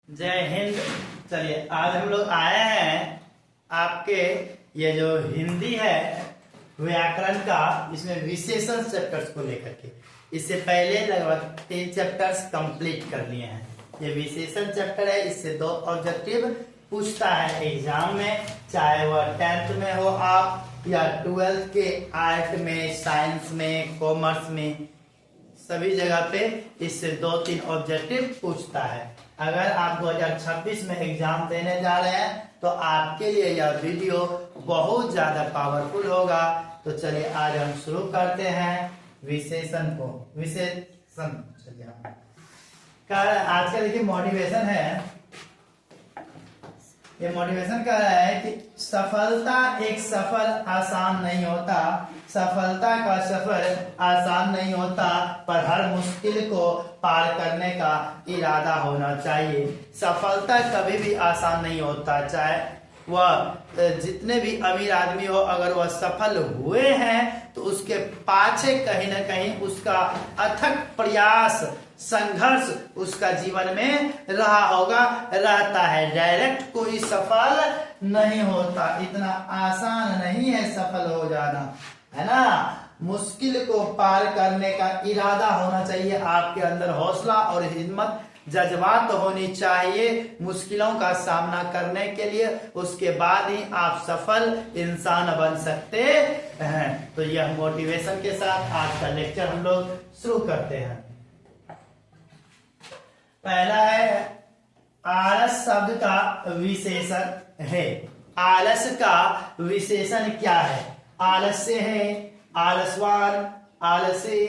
जय हिंद। चलिए आज हम लोग आए हैं आपके ये जो हिंदी है व्याकरण का, इसमें विशेषण चैप्टर्स को लेकर के। इससे पहले लगभग 3 चैप्टर्स कंप्लीट कर लिए हैं। ये विशेषण चैप्टर है, इससे 2 ऑब्जेक्टिव पूछता है एग्जाम में, चाहे वह 10th में हो आप या 12th के आर्ट में, साइंस में, कॉमर्स में, सभी जगह पे इससे 2-3 ऑब्जेक्टिव पूछता है। अगर आप 2026 में एग्जाम देने जा रहे हैं तो आपके लिए यह वीडियो बहुत ज्यादा पावरफुल होगा। तो चलिए आज हम शुरू करते हैं विशेषण को। विशेषण चलिए आज का देखिए मोटिवेशन है। ये मोटिवेशन कह रहा है कि सफलता एक सफर आसान नहीं होता, सफलता का सफर आसान नहीं होता, पर हर मुश्किल को पार करने का इरादा होना चाहिए। सफलता कभी भी आसान नहीं होता, चाहे वह जितने भी अमीर आदमी हो, अगर वह सफल हुए हैं तो उसके पाछे कहीं ना कहीं उसका अथक प्रयास, संघर्ष उसका जीवन में रहा होगा, रहता है। डायरेक्ट कोई सफल नहीं होता, इतना आसान नहीं है सफल हो जाना, है ना। मुश्किल को पार करने का इरादा होना चाहिए आपके अंदर, हौसला और हिम्मत, जज्बात होनी चाहिए मुश्किलों का सामना करने के लिए। उसके बाद ही आप सफल इंसान बन सकते हैं। तो यह मोटिवेशन के साथ आज का लेक्चर हम लोग शुरू करते हैं। पहला है आलस शब्द का विशेषण है। आलस का विशेषण क्या है? आलस्य है, आलसवान, आलसी,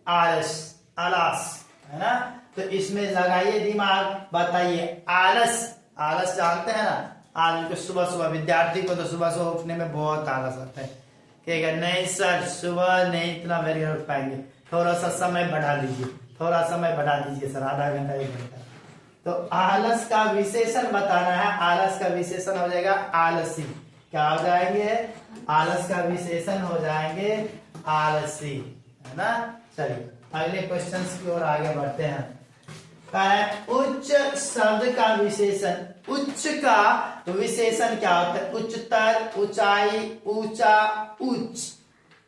आलस, आलस, है ना। तो इसमें लगाइए दिमाग, बताइए आलस। आलस जानते हैं ना, आज को सुबह सुबह विद्यार्थी को तो सुबह सुबह उठने में बहुत आलस आता है। कहेगा नहीं सर सुबह नहीं इतना मेरे उठ पाएंगे, थोड़ा सा समय बढ़ा लीजिए, थोड़ा समय बढ़ा दीजिए सर, आधा घंटा 1 घंटा। तो आलस का विशेषण बताना है। आलस का विशेषण हो जाएगा आलसी। क्या हो जाएंगे? आलस का विशेषण हो जाएंगे आलसी, है ना। चलिए अगले क्वेश्चन की ओर आगे बढ़ते हैं। उच्च शब्द का विशेषण। उच्च का विशेषण क्या होता है? उच्चतर, ऊंचाई, ऊंचा, उच्च।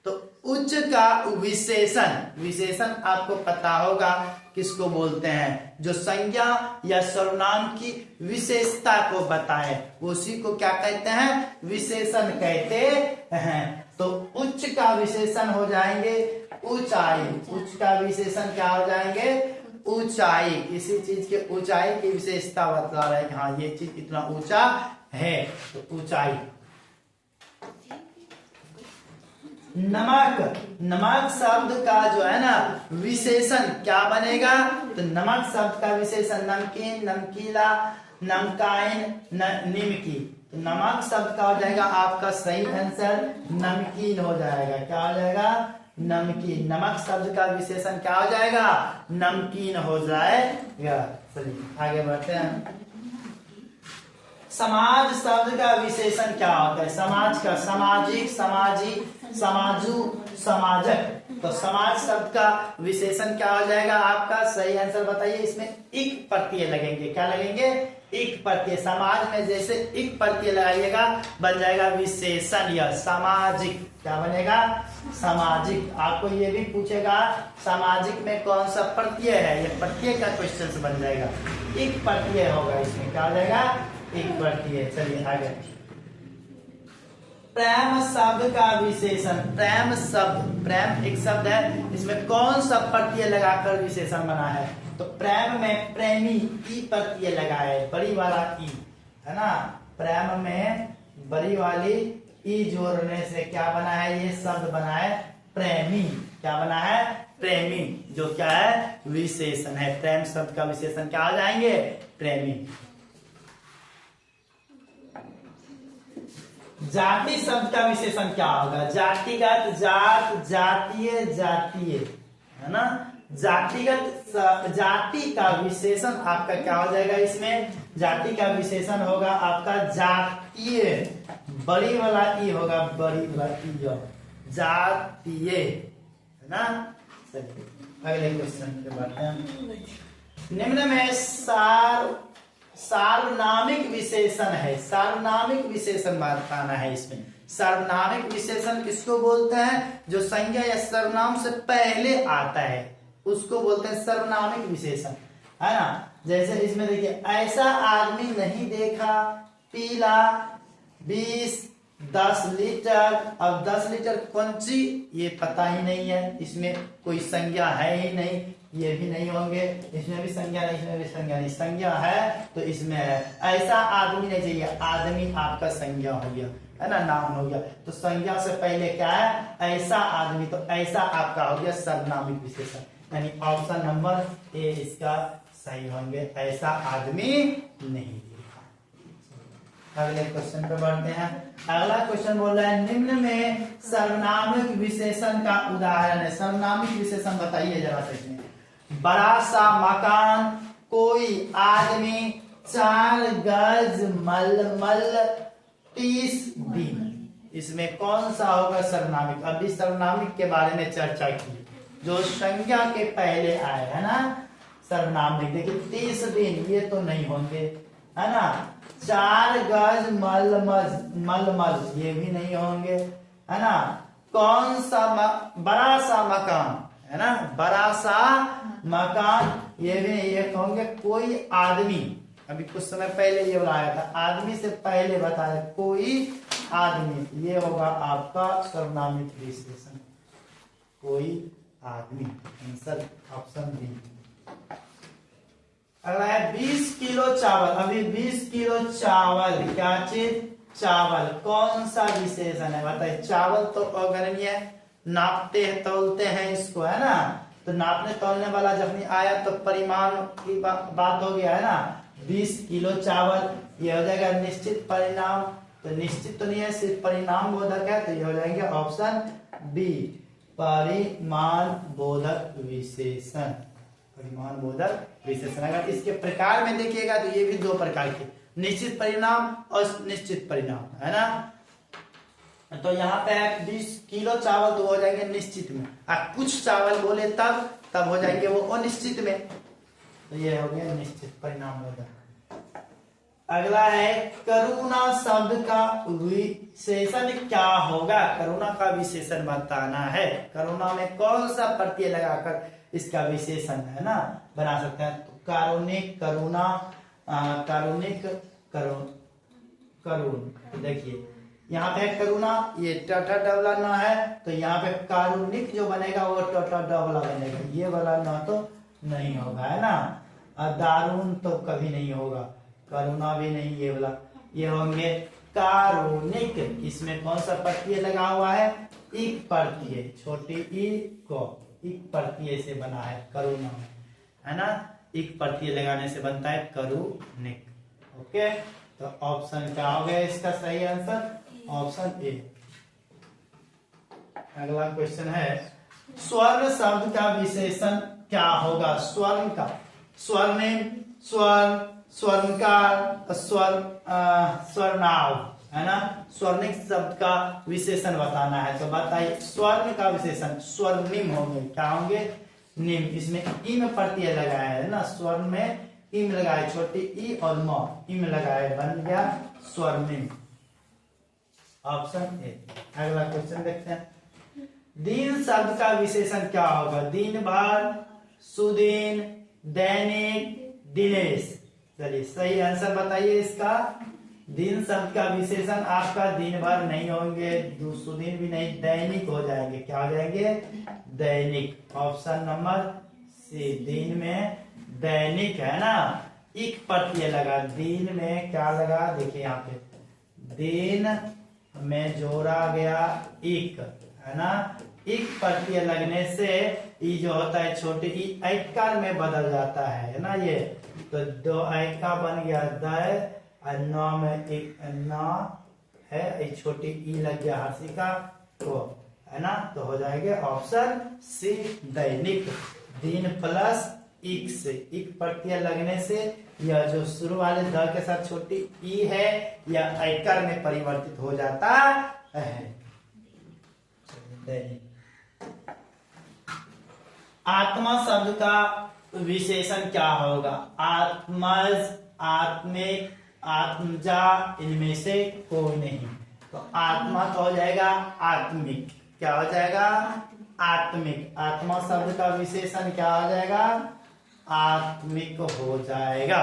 तो उच्च का विशेषण, विशेषण आपको पता होगा किसको बोलते हैं? जो संज्ञा या सर्वनाम की विशेषता को बताए उसी को क्या कहते हैं? विशेषण कहते हैं। तो उच्च का विशेषण हो जाएंगे ऊंचाई। उच्च का विशेषण क्या हो जाएंगे? ऊंचाई। किसी चीज के ऊंचाई की विशेषता बता रहे हैं कि हाँ ये चीज इतना ऊंचा है, तो ऊंचाई। नमक। नमक शब्द का जो है ना विशेषण क्या बनेगा? तो नमक शब्द का विशेषण नमकीन, नमकीला, नमकाइन, निमकी। तो नमक शब्द का हो जाएगा आपका सही आंसर नमकीन हो जाएगा। क्या हो जाएगा? नमकीन। नमक शब्द का विशेषण क्या हो जाएगा? नमकीन हो जाएगा। चलिए आगे बढ़ते हैं। समाज शब्द का विशेषण क्या होता है? समाज का सामाजिक, सामाजिक, समाजू, समाजक। तो समाज शब्द का विशेषण क्या हो जाएगा आपका? सही आंसर बताइए। इसमें इक प्रत्यय लगेंगे। क्या लगेंगे? इक प्रत्यय। समाज में जैसे इक प्रत्यय लगाइएगा बन जाएगा विशेषण या सामाजिक। क्या बनेगा? सामाजिक। आपको ये भी पूछेगा सामाजिक में कौन सा प्रत्यय है, ये प्रत्यय का क्वेश्चन बन जाएगा। इक प्रत्यय होगा इसमें। क्या हो जाएगा? एक प्रत्यय। चलिए आगे। प्रेम शब्द का विशेषण। प्रेम शब्द, प्रेम एक शब्द है, इसमें कौन सा प्रत्यय लगाकर विशेषण बना है? तो प्रेम में प्रेमी ई प्रत्यय लगाए, बड़ी वाला ई, है ना। प्रेम में बड़ी वाली ई जोड़ने से क्या बना है? ये शब्द बना है प्रेमी। क्या बना है? प्रेमी, जो क्या है? विशेषण है। प्रेम शब्द का विशेषण क्या हो जाएंगे? प्रेमी। जाति शब्द का विशेषण क्या होगा? जातिगत, जात, जातीय, जातीय, है ना। जातिगत, जाति का विशेषण आपका क्या हो जाएगा? इसमें जाति का विशेषण होगा आपका जातीय, बड़ी वाला ई होगा, बड़ी वाला ई, जातीय, है ना। अगले क्वेश्चन पे बढ़ते हैं। निम्न में विशेषण है, सार्वनामिक विशेषण बताना है इसमें। सार्वनामिक विशेषण किसको बोलते हैं? जो संज्ञा या सर्वनाम से पहले आता है उसको बोलते हैं सर्वनामिक विशेषण, है ना। जैसे इसमें देखिए, ऐसा आदमी नहीं देखा, पीला, 20, 10 लीटर। अब 10 लीटर कौन सी, ये पता ही नहीं है, इसमें कोई संज्ञा है ही नहीं, ये भी नहीं होंगे, इसमें भी संज्ञा नहीं, इसमें भी संज्ञा नहीं। संज्ञा है तो इसमें है। ऐसा आदमी नहीं चाहिए, आदमी आपका संज्ञा हो गया, है ना, नाम हो गया। तो संज्ञा से पहले क्या है? ऐसा आदमी, तो ऐसा आपका हो गया सर्वनामिक विशेषण, यानी ऑप्शन नंबर ए इसका सही होंगे, ऐसा आदमी नहीं देखा। अगले क्वेश्चन पे बढ़ते हैं। अगला क्वेश्चन बोल रहा है, निम्न में सर्वनामिक विशेषण का उदाहरण है। सर्वनामिक विशेषण बताइए जरा सा इसमें। बड़ा सा मकान, कोई आदमी, 4 गज मलमल, 30 दिन। इसमें कौन सा होगा सर्वनामिक? अभी सर्वनामिक के बारे में चर्चा की, जो संज्ञा के पहले आए, है ना, सर्वनामिक। देखिए 30 दिन, ये तो नहीं होंगे, है ना। 4 गज मलमल, ये भी नहीं होंगे, है ना। कौन सा बड़ा सा मकान, है ना, बड़ा सा मकान, ये भी नहीं, ये होंगे। कोई आदमी, अभी कुछ समय पहले ये बताया था, आदमी से पहले बताया कोई आदमी, ये होगा आपका सर्वनामिक विशेषण, कोई आदमी। Answer option B. अगला है 20 किलो चावल। अभी 20 किलो चावल, क्या चीज? चावल। कौन सा विशेषण है बताइए? चावल तो अग्रणी है, नापते हैं, तौलते हैं इसको, है ना। तो नापने तौलने वाला जब नहीं आया तो परिमाण की बात हो गया, है ना। 20 किलो चावल, ये हो जाएगा निश्चित परिणाम। तो निश्चित तो नहीं है, सिर्फ परिणाम बोधक है, तो ये हो जाएंगे ऑप्शन बी, परिमाण बोधक विशेषण। परिमाण बोधक विशेषण। अगर इसके प्रकार में देखिएगा तो ये भी 2 प्रकार के, निश्चित परिणाम और निश्चित परिणाम, है ना। तो यहाँ पे 20 किलो चावल तो हो जाएंगे निश्चित में, और कुछ चावल बोले तब हो जाएंगे वो अनिश्चित में। तो ये हो गया निश्चित परिणाम बोधक। अगला है, करुणा शब्द का विशेषण क्या होगा? करुणा का विशेषण बताना है। करुणा में कौन सा प्रत्यय लगाकर इसका विशेषण, है ना, बना सकते हैं? तो कारुणिक, करुणा, कारुणिक, करुण। देखिए यहाँ पे करुणा, ये टटा डबला न है, तो यहाँ पे कारुणिक जो बनेगा वो टटा डबला बनेगा, ये वाला न तो नहीं होगा, है ना। दारुण तो कभी नहीं होगा, करुणा भी नहीं, ये वाला, ये होंगे कारुणिक। इसमें कौन सा प्रत्यय लगा हुआ है? इक प्रत्यय, छोटी ई को इक प्रत्यय से बना है करुणा में, है ना। इक प्रत्यय लगाने से बनता है करुणिक। ओके, तो ऑप्शन क्या हो गया इसका सही आंसर? Option A. अगला क्वेश्चन है, स्वर्ण शब्द का विशेषण क्या होगा? स्वर्ण का, स्वर्णिम, स्वर्ण, स्वर्णकार, स्वर्णाव, है ना। स्वर्णिक शब्द का विशेषण बताना है, तो बताइए। स्वर्ण का विशेषण स्वर्णिम होंगे, क्या होंगे? निम। इसमें इम प्रत्यय लगाया है ना, स्वर्ण में इम लगाए, छोटी ई और म, इम लगाए, बन गया स्वर्णिम। Option A. अगला क्वेश्चन देखते हैं, दिन शब्द का विशेषण क्या होगा? दिन भर, सुदिन, दैनिक, दिनेश। चलिए सही आंसर बताइए इसका। दिन शब्द का विशेषण आपका दिन भर नहीं होंगे, सुदिन भी नहीं, दैनिक हो जाएंगे। क्या हो जाएंगे? दैनिक। ऑप्शन नंबर सी, दिन में दैनिक, है ना। इक प्रत्यय लगा, दिन में क्या लगा? देखिए यहाँ पे दिन में जोड़ा गया इक, है ना। इक प्रत्यय लगने से ई जो होता है छोटे ई ऐकार में बदल जाता है ना। ये तो 2 ऐका बन गया द, और 9 में एक न है, एक छोटी ई लग गया हर्षिका को, है ना। तो हो जाएगा ऑप्शन सी, दैनिक। दिन प्लस इक से, इक प्रत्यय लगने से यह जो शुरू वाले द के साथ छोटी ई है यह ऐकार में परिवर्तित हो जाता है। दैनिक। आत्मा शब्द का विशेषण क्या होगा? आत्मज, आत्मिक, आत्मजा, इनमें से कोई नहीं। तो आत्मा तो हो जाएगा आत्मिक। क्या हो जाएगा? आत्मिक। आत्मा शब्द का विशेषण क्या हो जाएगा? आत्मिक हो जाएगा,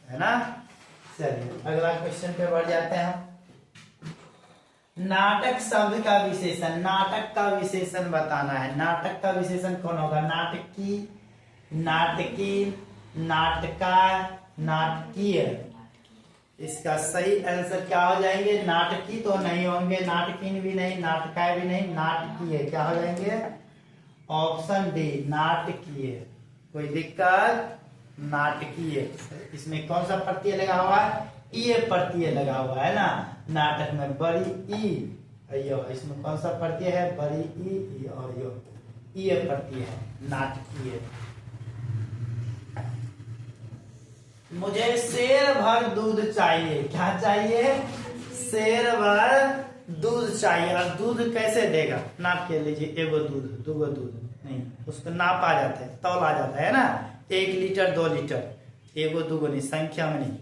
है ना। चलिए अगला क्वेश्चन पे बढ़ जाते हैं हम। नाटक शब्द का विशेषण, नाटक का विशेषण बताना है। नाटक का विशेषण कौन होगा? नाटकी, नाटकी, नाटका, नाटकीय। इसका सही आंसर क्या हो जाएंगे? नाटकी तो नहीं होंगे, नाटकीन भी नहीं, नाटकाय भी नहीं, नाटकीय। क्या हो जाएंगे? ऑप्शन डी नाटकीय। कोई दिक्कत? नाटकीय। इसमें कौन सा प्रत्यय लगा हुआ है? ये प्रत्यय लगा हुआ है ना। नाटक में बड़ी ई, यो इसमें कौन सा प्रत्यय है? बड़ी ई और यो, ये प्रत्यय है, नाटकीय। मुझे शेर भर दूध चाहिए। क्या चाहिए? शेर भर दूध चाहिए। और दूध कैसे देगा? नाप के लीजिए, एगो दूध, दूगो दूध नहीं, उसको नाप आ जाता है, तौल आ जाता है ना। 1 लीटर 2 लीटर, एगो दूगो नहीं, संख्या में नहीं,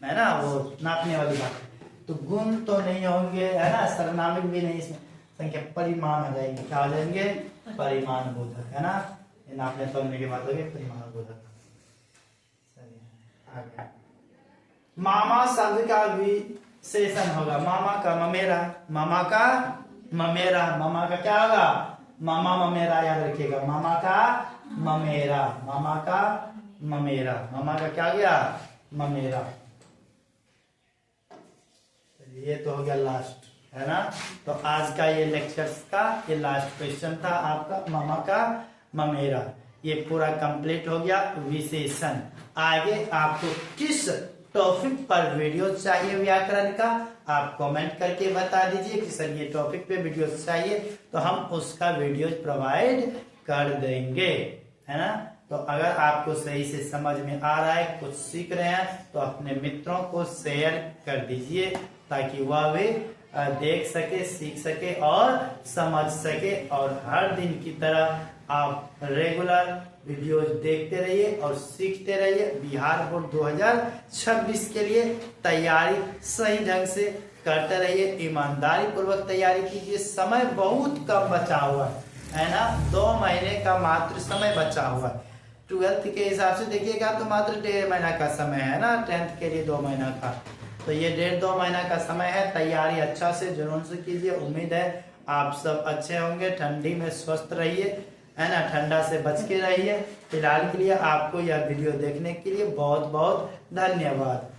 है ना, वो नापने वाली बात। तो गुण तो नहीं होंगे, है ना, सर्वनामिक भी नहीं, इसमें संख्या परिमाण आ जाएंगे। क्या हो जाएंगे? परिमाण बोधक, है ना। ये नापने तोलने की बात होगी, परिमाण बोधक। आगे मामा शब्द का विशेषण होगा। मामा का ममेरा, मामा का ममेरा। मामा का क्या होगा? मामा ममेरा, याद रखिएगा। मामा का ममेरा, मामा का ममेरा। मामा का क्या गया? ममेरा। ये तो हो गया लास्ट, है ना। तो आज का ये लेक्चर्स का ये लास्ट क्वेश्चन था आपका, मामा का ममेरा। ये पूरा कंप्लीट हो गया विशेषण। आगे आपको किस टॉपिक पर वीडियो चाहिए व्याकरण का, आप कमेंट करके बता दीजिए कि सर ये टॉपिक पे वीडियो चाहिए, तो हम उसका वीडियो प्रोवाइड कर देंगे, है ना। तो अगर आपको सही से समझ में आ रहा है, कुछ सीख रहे हैं, तो अपने मित्रों को शेयर कर दीजिए ताकि वह भी देख सके, सीख सके और समझ सके। और हर दिन की तरह आप रेगुलर वीडियोज देखते रहिए और सीखते रहिए। बिहार बोर्ड 2026 के लिए तैयारी सही ढंग से करते रहिए, ईमानदारी पूर्वक तैयारी कीजिए। समय बहुत कम बचा हुआ है ना, 2 महीने का मात्र समय बचा हुआ है। 12th के हिसाब से देखिएगा तो मात्र 1.5 महीना का समय है ना, 10th के लिए 2 महीना का। तो ये 1.5-2 महीना का समय है। तैयारी अच्छा से जुनून से कीजिए। उम्मीद है आप सब अच्छे होंगे। ठंडी में स्वस्थ रहिए, है ना, ठंडा से बच के रहिए। फिलहाल के लिए आपको यह वीडियो देखने के लिए बहुत बहुत धन्यवाद।